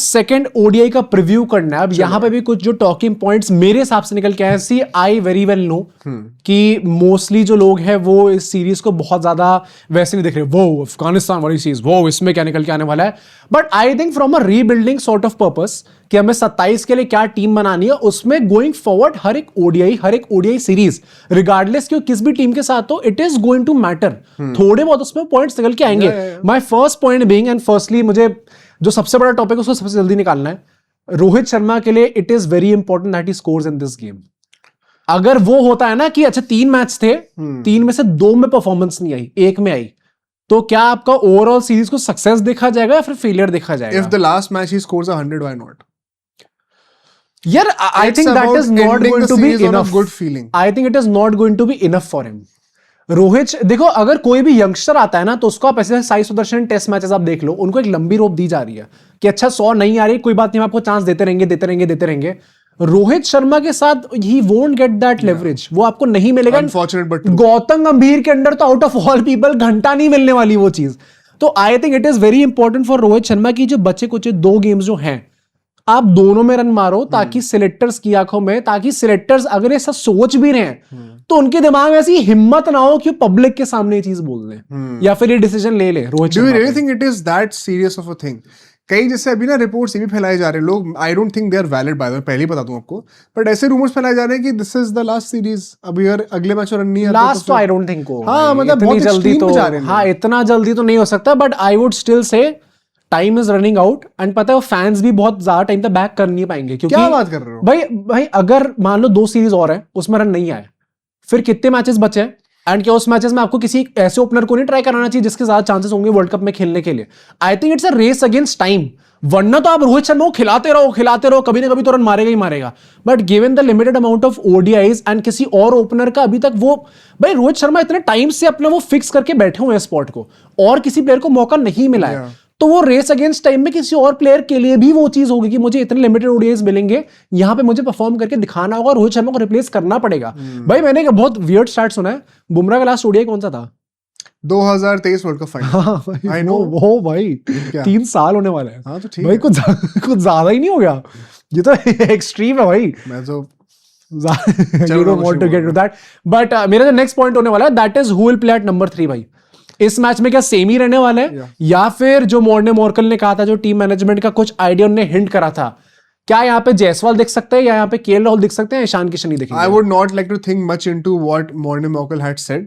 Second ODI का preview करना है। अब यहाँ पे भी कुछ जो टॉकिंग पॉइंट्स मेरे हिसाब से निकल के आए, सी आई वेरी वेल नो कि मोस्टली जो लोग हैं वो इस सीरीज को बहुत ज्यादा वैसे नहीं देख रहे, वो अफगानिस्तान वाली सीरीज, वो इसमें क्या निकल के आने वाला है। But I think from a rebuilding sort of purpose कि हमें 27 के लिए क्या टीम बनानी है, उसमें गोइंग फॉरवर्ड हर एक ओडीआई सीरीज रिगार्डलेस कि किस भी टीम के साथ हो, it is going to matter. थोड़े बहुत उसमें पॉइंट्स निकल के आएंगे। My first point being, and firstly मुझे जो सबसे बड़ा टॉपिक है उसको सबसे जल्दी निकालना है, रोहित शर्मा के लिए it is very important that he scores in this game. अगर वो होता है ना कि अच्छा 3 मैच थे, 3 में से 2 में परफॉर्मेंस नहीं आई, 1 में आई, तो क्या आपका ओवरऑल सीरीज को सक्सेस देखा जाएगा या फिर फेलियर देखा जाएगा? If the last match he scores 100, why not? यार I think that is not going to be enough. Good feeling. I think it is not going to be enough for him. Rohit, देखो अगर कोई भी youngster आता है ना तो उसको आप ऐसे साई सुदर्शन टेस्ट मैचेस आप देख लो, उनको एक लंबी रोप दी जा रही है कि अच्छा 100 नहीं आ रही, कोई बात नहीं, आपको चांस देते रहेंगे। रोहित शर्मा के साथ he won't get that leverage, वो आपको नहीं मिलेगा। Unfortunate but true. गौतम गंभीर के अंदर तो आउट ऑफ ऑल पीपल घंटा नहीं मिलने वाली वो चीज। तो I think it is very important for Rohit Sharma की जो बचे कुछ 2 गेम्स जो हैं, आप दोनों में रन मारो ताकि सिलेक्टर्स की आंखों में, ताकि सिलेक्टर्स अगर ऐसा सोच भी रहे हैं तो उनके दिमाग में ऐसी हिम्मत ना हो कि पब्लिक के सामने ये चीज बोल दें या फिर ये डिसीजन ले ले Rohit Sharma. Do you really think it is that serious of a thing? कई जैसे अभी ना रिपोर्ट्स ये भी फैलाए जा रहे हैं लोग, I don't think they are valid by the way, पहले ही बता दूं आपको, बट ऐसे रूमर्स फैलाए जा रहे हैं कि this is the last series, अभी अगर अगले मैच रन नहीं आता लास्ट तो आई डोंट थिंक हो। हाँ मतलब बहुत जल्दी तो, जा रहे हैं। हाँ इतना जल्दी तो नहीं हो सकता, but I would still say time is running out. And पता है वो फैंस भी बहुत ज्यादा टाइम तक बैक कर नहीं पाएंगे, क्योंकि क्या बात कर रहे हो भाई अगर मान लो 2 सीरीज और है उसमें रन नहीं आए, फिर कितने मैचेस बचे हैं? एंड क्या उस मैचेस में आपको किसी ऐसे ओपनर को नहीं ट्राई कराना चाहिए जिसके ज्यादा चांसेस होंगे वर्ल्ड कप में खेलने के लिए? I think it's a race against time, वरना तो आप रोहित शर्मा को खिलाते रहो, कभी ना कभी तो रन मारेगा ही मारेगा। But given the limited amount of ODIs and किसी और ओपनर का अभी तक वो, भाई रोहित शर्मा इतने टाइम से अपना वो फिक्स करके बैठे हुए हैं स्पॉट को, और किसी प्लेयर को मौका नहीं मिला है। तो वो रेस अगेंस्ट टाइम में किसी और प्लेयर के लिए भी वो चीज होगी कि मुझे इतने लिमिटेड ओडीआईज मिलेंगे, यहां पे मुझे परफॉर्म करके दिखाना होगा, रोहित शर्मा को रिप्लेस करना पड़ेगा। भाई मैंने एक बहुत वियर्ड स्टार्ट सुना है, बुमराह का लास्ट ओडीआई कौन सा था? 2023 world cup final. I know वो भाई 3 साल होने वाले हैं। हाँ तो ठीक भाई कुछ ज्यादा ही नहीं हो गया? ये तो एक्सट्रीम है भाई। मैं तो you don't want to get to that, but मेरा जो नेक्स्ट पॉइंट होने वाला है that is who will play at number 3। भाई इस मैच में क्या सेम ही रहने वाला है या फिर जो मॉर्कल ने कहा था, जो टीम मैनेजमेंट का कुछ आइडिया उन्होंने हिंट करा था, क्या यहाँ पे जायसवाल दिख सकते हैं या यहाँ पे केएल राहुल दिख सकते हैं, ईशान किशन नहीं दिखेंगे? I would not like to think much into what Morkal had said.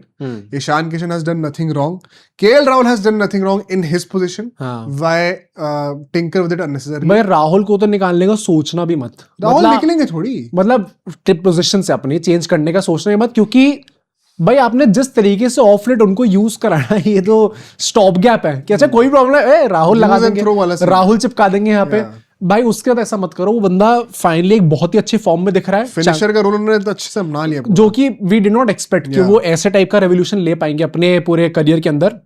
Ishan Kishan has done nothing wrong. KL Rahul has done nothing wrong in his position. Why tinker with it unnecessarily? भाई राहुल को तो निकालने का सोचना भी मत। राहुल निकलेंगे थोड़ी, मतलब टिप पोजीशन से अपनी चेंज करने का सोचना भी मत, क्योंकि भाई आपने जिस तरीके से ऑफ लेट उनको यूज कराना, ये तो स्टॉप गैप है कि अच्छा कोई प्रॉब्लम है, राहुल लगा देंगे, राहुल चिपका देंगे यहाँ पे। भाई उसके बाद ऐसा मत करो। वो बंदा फाइनली एक बहुत ही अच्छे फॉर्म में दिख रहा है, फिनिशर का रोल उन्होंने तो अच्छे से अपना लिया, जो कि वी डिड नॉट एक्सपेक्ट कि वो ऐसे टाइप का रेवोल्यूशन ले पाएंगे अपने पूरे करियर के अंदर।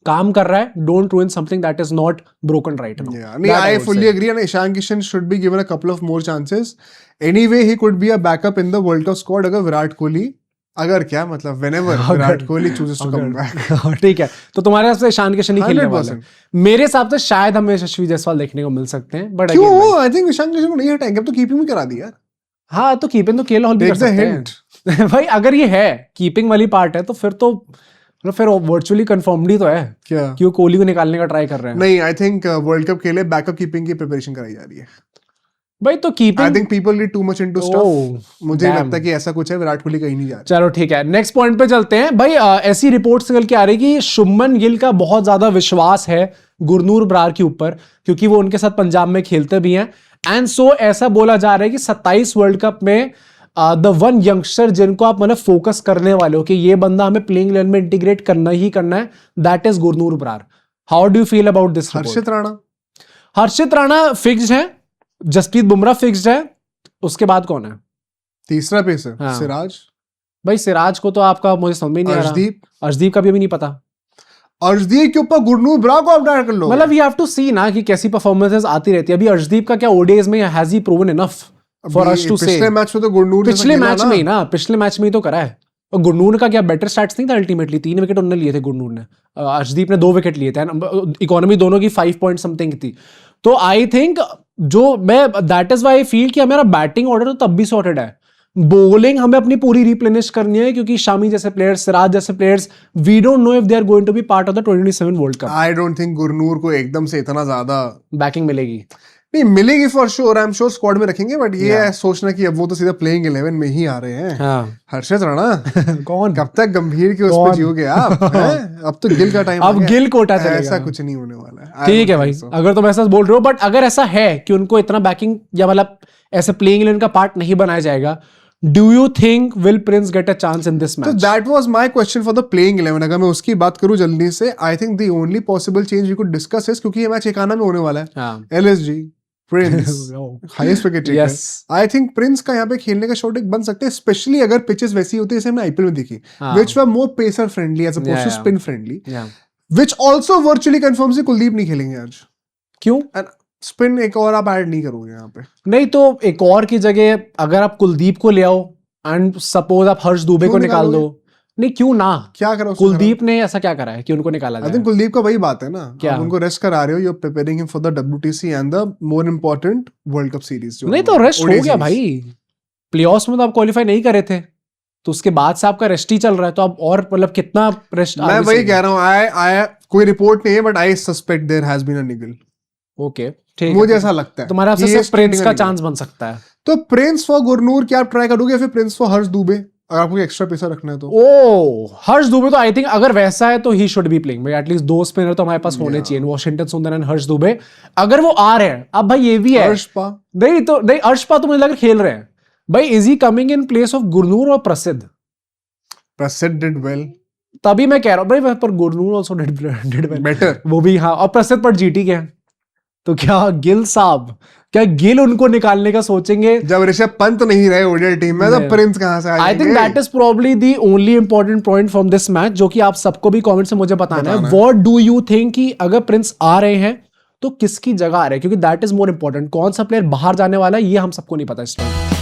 काम कर रहा है, don't ruin something that is not broken right now. I fully agree and Ishan Kishan should be given a couple of more chances. Anyway he could be a backup in the world cup squad अगर विराट कोहली, अगर क्या मतलब whenever Virat Kohli chooses to come back। ठीक है, तो तुम्हारे हिसाब से ईशान किशन ही खेलने वाला है। मेरे हिसाब से शायद हमें यशस्वी जायसवाल देखने को मिल सकते हैं, बट क्यों? आई थिंक ईशान किशन को नहीं हटाएंगे, अब तो कीपिंग भी करा दी यार। हाँ तो कीपिंग तो केएल राहुल भी कर सकते हैं। भाई अगर ये है कीपिंग वाली पार्ट है तो फिर तो फिर वर्चुअली कंफर्मड ही तो है क्या, क्यों कोहली को निकालने का ट्राई कर रहे हैं? नहीं, आई थिंक वर्ल्ड कप के लिए बैकअप कीपिंग की प्रिपरेशन कराई जा रही है भाई। तो keeping, I think people read too much into stuff. मुझे लगता है कि ऐसा कुछ है, विराट कोहली कहीं नहीं जा रहा। चलो ठीक है, नेक्स्ट पॉइंट पे चलते हैं। भाई ऐसी रिपोर्ट्स निकल के आ रही कि शुभमन गिल का बहुत ज्यादा विश्वास है गुरनूर बरार के ऊपर, क्योंकि वो उनके साथ पंजाब में खेलते भी हैं। एंड सो ऐसा बोला जा रहा है कि 27 वर्ल्ड कप में द वन यंगस्टर जिनको आप मतलब फोकस करने वाले हो कि ये बंदा हमें प्लेइंग 11 में इंटीग्रेट करना ही करना है, that is Gurnoor Brar. How do you feel about this? Harshit Rana fixed है, जसप्रीत बुमराह फिक्स्ड है, उसके बाद कौन है तीसरा पेसर? सिराज। भाई सिराज को तो आपका मुझे समझ में नहीं आ रहा। अर्शदीप का भी अभी नहीं पता। अर्शदीप के ऊपर गुरनूर बरार को आप डायरेक्ट कर लो। मतलब वी हैव टू सी ना कि कैसी परफॉर्मेंसेस आती रहती है। अभी अर्शदीप का क्या ओडीआईज में has he proven enough for us to say? पिछले मैच में तो गुरनूर पिछले मैच में ही तो करा है। और गुरनूर का क्या बेटर स्टैट्स नहीं था? अल्टीमेटली 3 विकेट उन्होंने लिए थे गुरनूर ने, अर्शदीप ने 2 विकेट लिए थे, इकोनॉमी दोनों की 5 पॉइंट समथिंग थी। तो आई थिंक जो मैं that is why I feel कि हमारा बैटिंग ऑर्डर तो तब भी सॉर्टेड है, बॉलिंग हमें अपनी पूरी रिप्लेनिश करनी है, क्योंकि शामी जैसे प्लेयर्स, सिराज जैसे players, we don't know if they are going to be part of the 2027 world cup. I don't think Gurnoor को एकदम से इतना ज्यादा बैकिंग मिलेगी। नहीं मिलेगी for sure, I am sure squad में रखेंगे, बट ये है सोचना कि अब वो तो सीधा प्लेइंग 11 में ही आ रहे हैं। हाँ। हर्षित राणा कौन? कब तक गंभीर के उस पे जियोगे आप? हैं? अब तो गिल का टाइम अब गिल कोटा चलेगा। ऐसा कुछ नहीं होने वाला है। I ठीक है don't भाई, think so. अगर तुम ऐसा बोल रहे हो, बट अगर ऐसा है कि उनको इतना बैकिंग या मतलब ऐसे प्लेइंग 11 का पार्ट नहीं बनाया जाएगा, do you think will Prince get a chance in this तो match? That was my question for the playing 11। अगर मैं उसकी बात करूं जल्दी से, I think the only possible change we could discuss is, क्योंकि ये मैच एकाना में होने वाला है, हाँ। LSG Prince highest wicket taker, Yes. I think Prince का यहाँ पे खेलने का शॉट एक बन सकते हैं, स्पेशली अगर पिचेस वैसी होती है जैसे हमने आईपीएल में देखी, which were more pacer friendly as opposed to spin friendly, which also virtually confirms Kuldeep नहीं खेलेंगे आज। क्यों? स्पिन एक और आप ऐड नहीं करोगे यहाँ पे? नहीं तो एक और की जगह अगर आप कुलदीप को ले आओ एंड सपोज आप हर्ष दुबे को निकाल दो, नहीं क्यों ना? क्या करो कुलदीप ने ऐसा क्या करा है कि उनको निकाला आई थिंक कुलदीप का वही बात है ना, क्या? आप उनको रेस्ट करा रहे हो, you are preparing him for the WTC and the more important world cup series. नहीं तो रेस्ट हो गया भाई, प्लेऑफ्स में तो आप क्वालिफाई नहीं करे थे, तो उसके बाद से आपका रेस्ट ही चल रहा है, तो अब और मतलब कितना रेस्ट? मैं वही कह रहा हूँ, आई कोई रिपोर्ट नहीं है, but I suspect there has been a niggle. Okay ठीक है, मुझे ऐसा लगता है तुम्हारे आपसे सिर्फ प्रिंस का चांस बन सकता है। तो प्रिंस फॉर गुरनूर क्या आप ट्राई करोगे, या फिर प्रिंस फॉर हर्ष दुबे अगर आपको एक्स्ट्रा पैसा रखना है तो? ओ हर्ष दुबे तो आई थिंक अगर वैसा है तो ही शुड बी प्लेइंग भाई, एटलीस्ट दो स्पिनर तो हमारे पास होने चाहिए, वॉशिंगटन सुंदर एंड हर्ष दुबे। अगर वो आ रहे हैं, अब भाई ये भी है हर्षपा नहीं तो नहीं, हर्षपा तो मुझे लग रहा खेल रहे हैं भाई, is he coming in place of Gurnoor और प्रसिद्ध? प्रसिद्ध डिड वेल, तभी मैं कह रहा हूँ भाई, पर Gurnoor also did well better वो भी, हाँ, और प्रसिद्ध पर जीटी के हैं, तो क्या गिल साहब, क्या गिल उनको निकालने का सोचेंगे? जब ऋषभ पंत नहीं रहे ओडीआई टीम में, तो प्रिंस कहां से आएंगे? I think that is probably the only important point from this match, जो कि आप सबको भी कमेंट से मुझे बताना है। व्हाट डू यू थिंक कि अगर प्रिंस आ रहे हैं तो किसकी जगह आ रहे हैं, क्योंकि दैट इज मोर इंपॉर्टेंट। कौन सा प्लेयर बाहर जाने वाला है ये हम सबको नहीं पता इस टाइम।